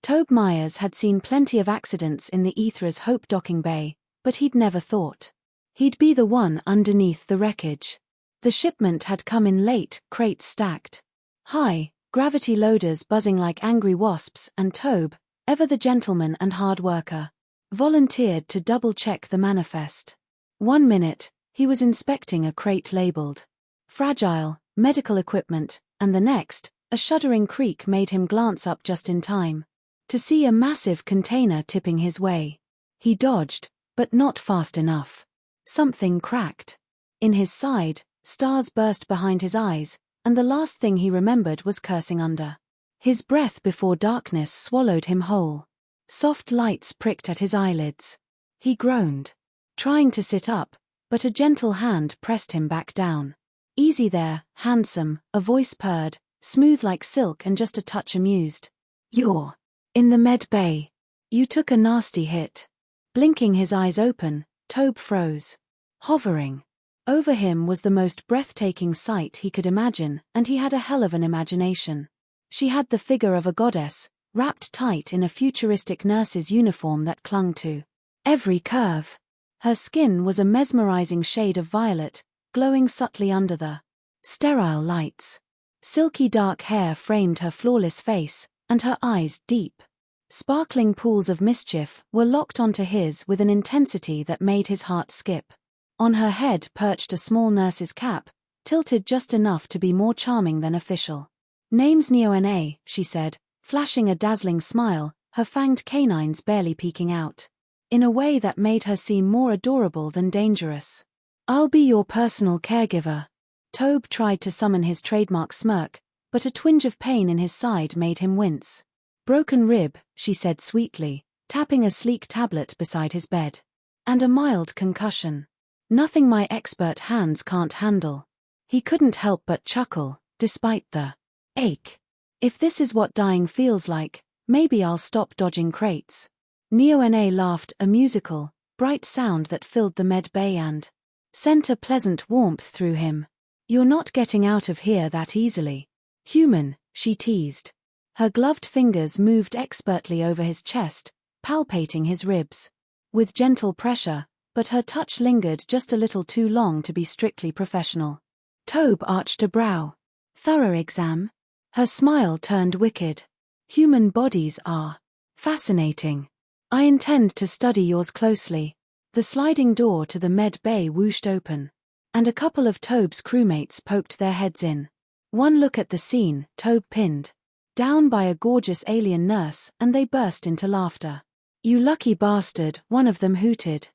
Tobe Myers had seen plenty of accidents in the Ethra's Hope docking bay, but he'd never thought he'd be the one underneath the wreckage. The shipment had come in late, crates stacked high, gravity loaders buzzing like angry wasps, and Tobe, ever the gentleman and hard worker, volunteered to double-check the manifest. 1 minute, he was inspecting a crate labeled fragile, medical equipment, and the next, a shuddering creak made him glance up just in time to see a massive container tipping his way. He dodged, but not fast enough. Something cracked in his side, stars burst behind his eyes, and the last thing he remembered was cursing under his breath before darkness swallowed him whole. Soft lights pricked at his eyelids. He groaned, trying to sit up, but a gentle hand pressed him back down. "Easy there, handsome," a voice purred, smooth like silk and just a touch amused. "You're in the med bay. You took a nasty hit." Blinking his eyes open, Tobe froze. Hovering over him was the most breathtaking sight he could imagine, and he had a hell of an imagination. She had the figure of a goddess, wrapped tight in a futuristic nurse's uniform that clung to every curve. Her skin was a mesmerizing shade of violet, glowing subtly under the sterile lights. Silky dark hair framed her flawless face, and her eyes, deep, sparkling pools of mischief, were locked onto his with an intensity that made his heart skip. On her head perched a small nurse's cap, tilted just enough to be more charming than official. "Name's Neo-Na," she said, flashing a dazzling smile, her fanged canines barely peeking out, in a way that made her seem more adorable than dangerous. "I'll be your personal caregiver." Tobe tried to summon his trademark smirk, but a twinge of pain in his side made him wince. "Broken rib," she said sweetly, tapping a sleek tablet beside his bed. "And a mild concussion. Nothing my expert hands can't handle." He couldn't help but chuckle, despite the ache. "If this is what dying feels like, maybe I'll stop dodging crates." Neo-Na laughed, a musical, bright sound that filled the med bay and sent a pleasant warmth through him. "You're not getting out of here that easily, human," she teased. Her gloved fingers moved expertly over his chest, palpating his ribs with gentle pressure, but her touch lingered just a little too long to be strictly professional. Tobe arched a brow. "Thorough exam?" Her smile turned wicked. "Human bodies are fascinating. I intend to study yours closely." The sliding door to the med bay whooshed open, and a couple of Tobe's crewmates poked their heads in. One look at the scene, Tobe pinned down by a gorgeous alien nurse, and they burst into laughter. "You lucky bastard," one of them hooted.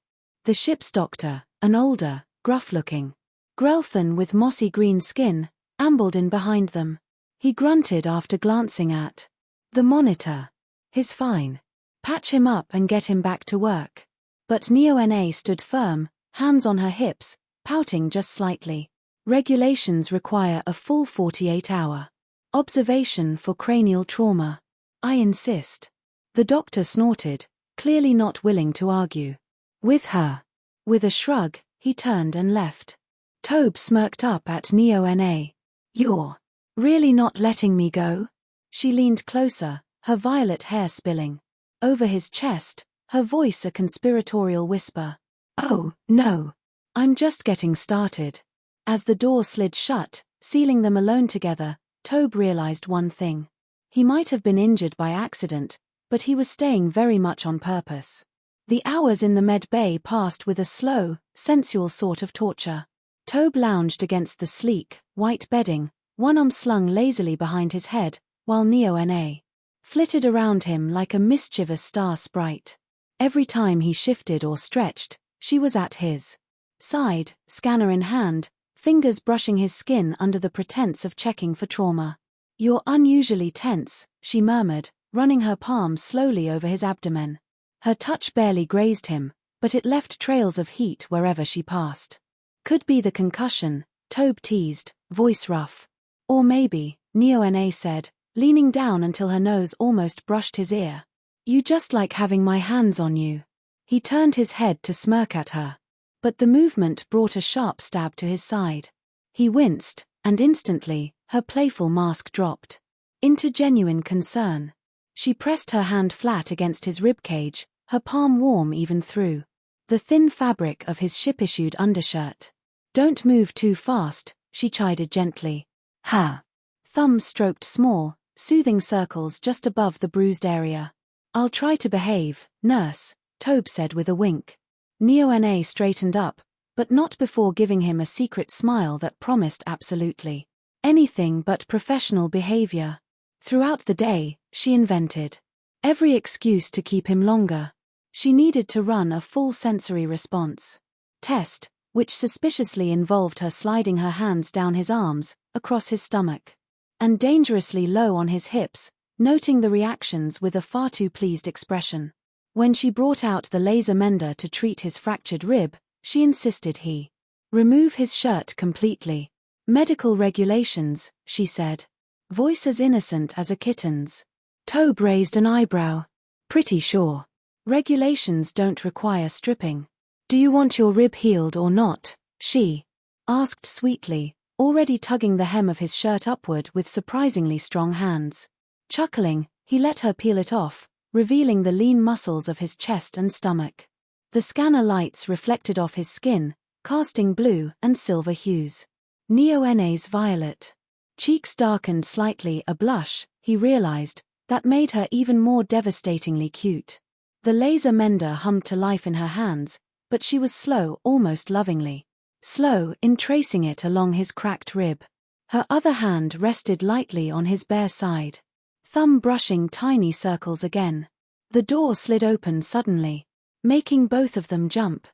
The ship's doctor, an older, gruff-looking Grelthan with mossy green skin, ambled in behind them. He grunted after glancing at the monitor. "He's fine. Patch him up and get him back to work." But Neo-Na stood firm, hands on her hips, pouting just slightly. "Regulations require a full 48-hour observation for cranial trauma. I insist." The doctor snorted, clearly not willing to argue with her. With a shrug, he turned and left. Tobe smirked up at Neo-Na. "You're really not letting me go?" She leaned closer, her violet hair spilling over his chest, her voice a conspiratorial whisper. "Oh, no. I'm just getting started." As the door slid shut, sealing them alone together, Tobe realized one thing. He might have been injured by accident, but he was staying very much on purpose. The hours in the med bay passed with a slow, sensual sort of torture. Tobe lounged against the sleek, white bedding, one arm slung lazily behind his head, while Neo-Na flitted around him like a mischievous star sprite. Every time he shifted or stretched, she was at his side, scanner in hand, fingers brushing his skin under the pretense of checking for trauma. "You're unusually tense," she murmured, running her palm slowly over his abdomen. Her touch barely grazed him, but it left trails of heat wherever she passed. "Could be the concussion," Tobe teased, voice rough. "Or maybe," Neo-Na said, leaning down until her nose almost brushed his ear. "You just like having my hands on you." He turned his head to smirk at her, but the movement brought a sharp stab to his side. He winced, and instantly, her playful mask dropped into genuine concern. She pressed her hand flat against his ribcage, her palm warm even through the thin fabric of his ship-issued undershirt. "Don't move too fast," she chided gently. "Ha!" Thumb stroked small, soothing circles just above the bruised area. "I'll try to behave, nurse," Tobe said with a wink. Neo-Na straightened up, but not before giving him a secret smile that promised absolutely anything but professional behavior. Throughout the day, she invented every excuse to keep him longer. She needed to run a full sensory response test, which suspiciously involved her sliding her hands down his arms, across his stomach, and dangerously low on his hips, noting the reactions with a far too pleased expression. When she brought out the laser mender to treat his fractured rib, she insisted he remove his shirt completely. "Medical regulations," she said. Voice as innocent as a kitten's. Tobe raised an eyebrow. "Pretty sure. Regulations don't require stripping." "Do you want your rib healed or not?" she asked sweetly, already tugging the hem of his shirt upward with surprisingly strong hands. Chuckling, he let her peel it off, revealing the lean muscles of his chest and stomach. The scanner lights reflected off his skin, casting blue and silver hues. Neo-Na's violet cheeks darkened slightly a blush, he realized, that made her even more devastatingly cute. The laser mender hummed to life in her hands, but she was slow, almost lovingly slow in tracing it along his cracked rib. Her other hand rested lightly on his bare side, thumb brushing tiny circles again. The door slid open suddenly, making both of them jump.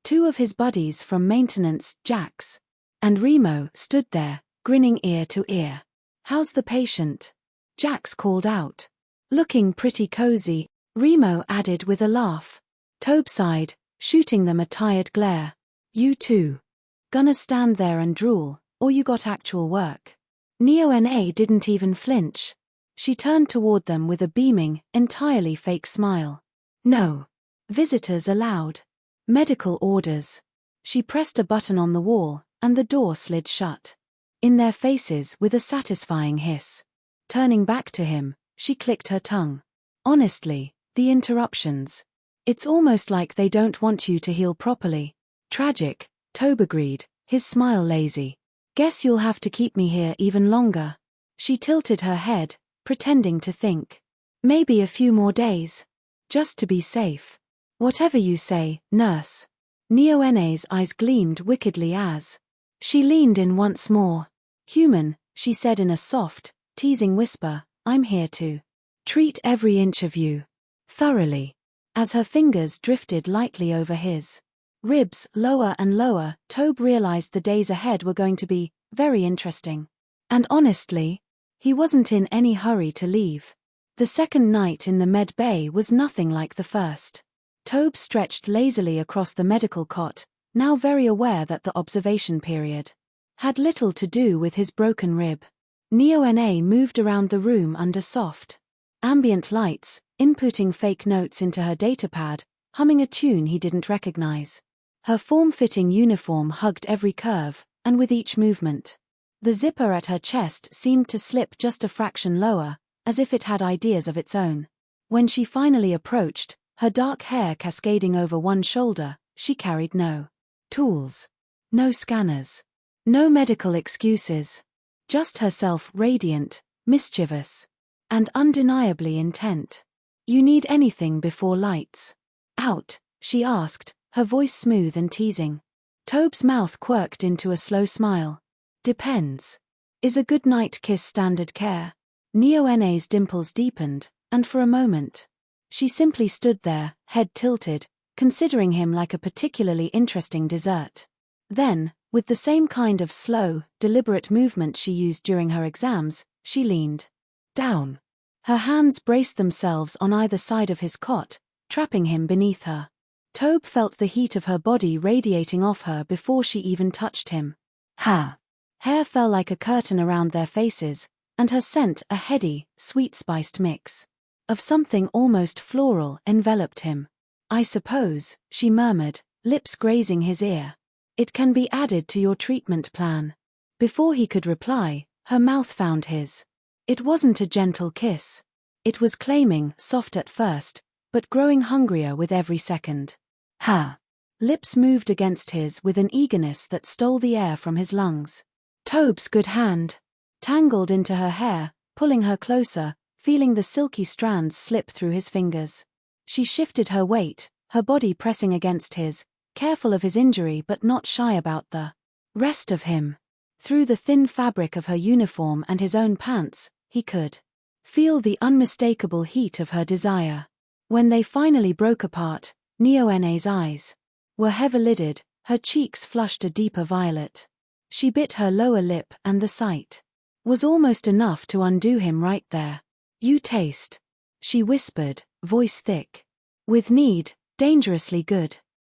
Two of his buddies from maintenance, Jax and Remo, stood there, grinning ear to ear. "How's the patient?" Jax called out. "Looking pretty cozy," Remo added with a laugh. Tobe sighed, shooting them a tired glare. "You too. Gonna stand there and drool, or you got actual work?" Neo-Na didn't even flinch. She turned toward them with a beaming, entirely fake smile. "No. Visitors allowed. Medical orders." She pressed a button on the wall, and the door slid shut in their faces with a satisfying hiss. Turning back to him, she clicked her tongue. "Honestly, the interruptions. It's almost like they don't want you to heal properly." "Tragic," Tobe agreed, his smile lazy. "Guess you'll have to keep me here even longer." She tilted her head, pretending to think. "Maybe a few more days. Just to be safe." "Whatever you say, nurse." Neo-Na's eyes gleamed wickedly as she leaned in once more. "Human," she said in a soft, teasing whisper, "I'm here to treat every inch of you thoroughly." As her fingers drifted lightly over his ribs, lower and lower, Tobe realized the days ahead were going to be very interesting. And honestly, he wasn't in any hurry to leave. The second night in the med bay was nothing like the first. Tobe stretched lazily across the medical cot, now very aware that the observation period had little to do with his broken rib. Neo-Na moved around the room under soft ambient lights, inputting fake notes into her datapad, humming a tune he didn't recognize. Her form-fitting uniform hugged every curve, and with each movement, the zipper at her chest seemed to slip just a fraction lower, as if it had ideas of its own. When she finally approached, her dark hair cascading over one shoulder, she carried no tools, no scanners, no medical excuses. Just herself, radiant, mischievous, and undeniably intent. "You need anything before lights out?" she asked, her voice smooth and teasing. Tobe's mouth quirked into a slow smile. "Depends. Is a good night kiss standard care?" Neo-Na's dimples deepened, and for a moment, she simply stood there, head tilted, considering him like a particularly interesting dessert. Then, with the same kind of slow, deliberate movement she used during her exams, she leaned down. Her hands braced themselves on either side of his cot, trapping him beneath her. Tobe felt the heat of her body radiating off her before she even touched him. Ha! Hair fell like a curtain around their faces, and her scent, a heady, sweet-spiced mix of something almost floral, enveloped him. "I suppose," she murmured, lips grazing his ear. "It can be added to your treatment plan." Before he could reply, her mouth found his. It wasn't a gentle kiss. It was claiming, soft at first, but growing hungrier with every second. Her lips moved against his with an eagerness that stole the air from his lungs. Tobe's good hand tangled into her hair, pulling her closer, feeling the silky strands slip through his fingers. She shifted her weight, her body pressing against his, careful of his injury but not shy about the rest of him. Through the thin fabric of her uniform and his own pants, he could feel the unmistakable heat of her desire. When they finally broke apart, Neona's eyes were heavy-lidded, her cheeks flushed a deeper violet. She bit her lower lip and the sight was almost enough to undo him right there. "You taste," she whispered, voice thick with need, dangerously good.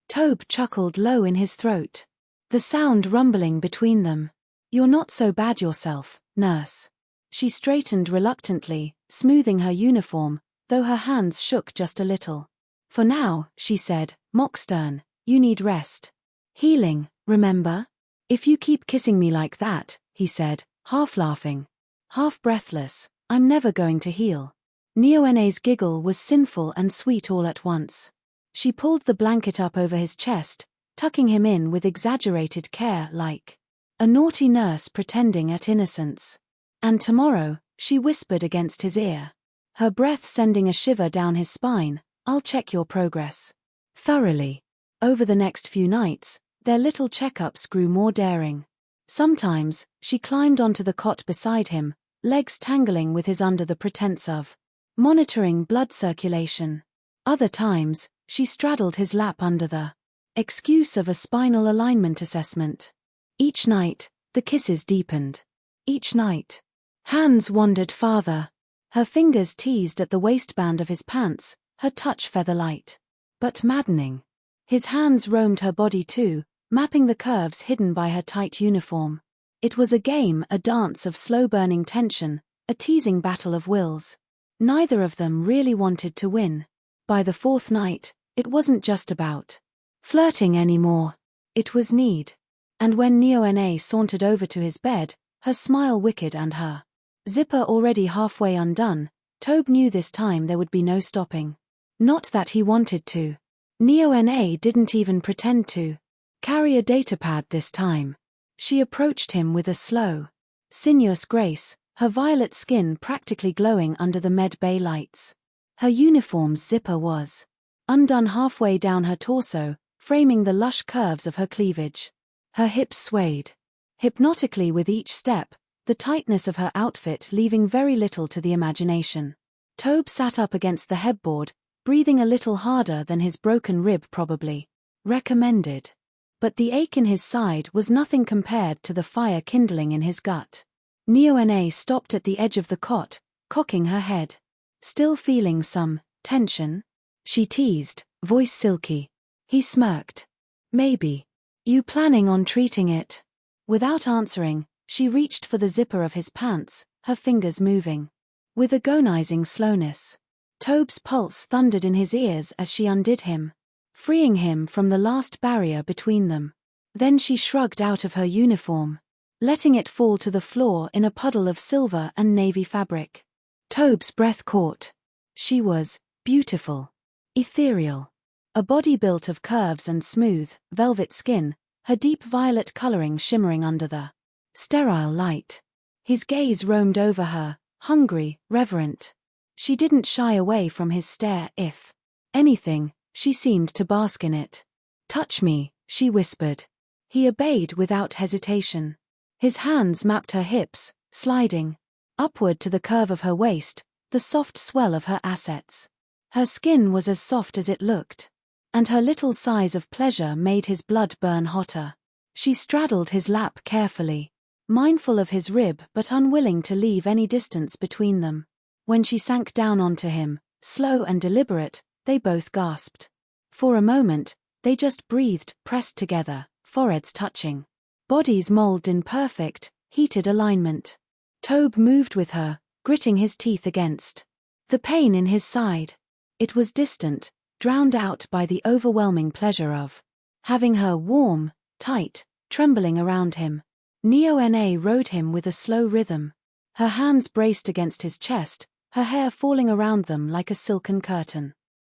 Tobe chuckled low in his throat, the sound rumbling between them. "You're not so bad yourself, nurse." She straightened reluctantly, smoothing her uniform, though her hands shook just a little. "For now," she said, mock stern, "you need rest. Healing, remember? If you keep kissing me like that," he said, half laughing, half breathless, "I'm never going to heal." Neona's giggle was sinful and sweet all at once. She pulled the blanket up over his chest, tucking him in with exaggerated care like a naughty nurse pretending at innocence. "And tomorrow," she whispered against his ear, her breath sending a shiver down his spine, "I'll check your progress thoroughly." Over the next few nights, their little checkups grew more daring. Sometimes, she climbed onto the cot beside him, legs tangling with his under the pretense of monitoring blood circulation. Other times, she straddled his lap under the excuse of a spinal alignment assessment. Each night, the kisses deepened. Each night, hands wandered farther. Her fingers teased at the waistband of his pants, her touch feather-light, but maddening. His hands roamed her body too, mapping the curves hidden by her tight uniform. It was a game, a dance of slow-burning tension, a teasing battle of wills. Neither of them really wanted to win. By the fourth night, it wasn't just about flirting anymore. It was need. And when Neona sauntered over to his bed, her smile wicked and her zipper already halfway undone, Tobe knew this time there would be no stopping. Not that he wanted to. Neona didn't even pretend to carry a datapad this time. She approached him with a slow, sinuous grace, her violet skin practically glowing under the med bay lights. Her uniform's zipper was undone halfway down her torso, framing the lush curves of her cleavage. Her hips swayed hypnotically with each step, the tightness of her outfit leaving very little to the imagination. Tobe sat up against the headboard, breathing a little harder than his broken rib probably recommended. But the ache in his side was nothing compared to the fire kindling in his gut. Neona stopped at the edge of the cot, cocking her head. "Still feeling some tension?" she teased, voice silky. He smirked. "Maybe. You planning on treating it?" Without answering, she reached for the zipper of his pants, her fingers moving with agonizing slowness. Tobe's pulse thundered in his ears as she undid him, freeing him from the last barrier between them. Then she shrugged out of her uniform, letting it fall to the floor in a puddle of silver and navy fabric. Tobe's breath caught. She was beautiful, ethereal. A body built of curves and smooth, velvet skin, her deep violet coloring shimmering under the sterile light. His gaze roamed over her, hungry, reverent. She didn't shy away from his stare. If anything, she seemed to bask in it. "Touch me," she whispered. He obeyed without hesitation. His hands mapped her hips, sliding upward to the curve of her waist, the soft swell of her assets. Her skin was as soft as it looked, and her little sighs of pleasure made his blood burn hotter. She straddled his lap carefully, mindful of his rib but unwilling to leave any distance between them. When she sank down onto him, slow and deliberate, they both gasped. For a moment, they just breathed, pressed together, foreheads touching, bodies molded in perfect, heated alignment. Tobe moved with her, gritting his teeth against the pain in his side. It was distant, drowned out by the overwhelming pleasure of having her warm, tight, trembling around him. Neona rode him with a slow rhythm. Her hands braced against his chest, her hair falling around them like a silken curtain.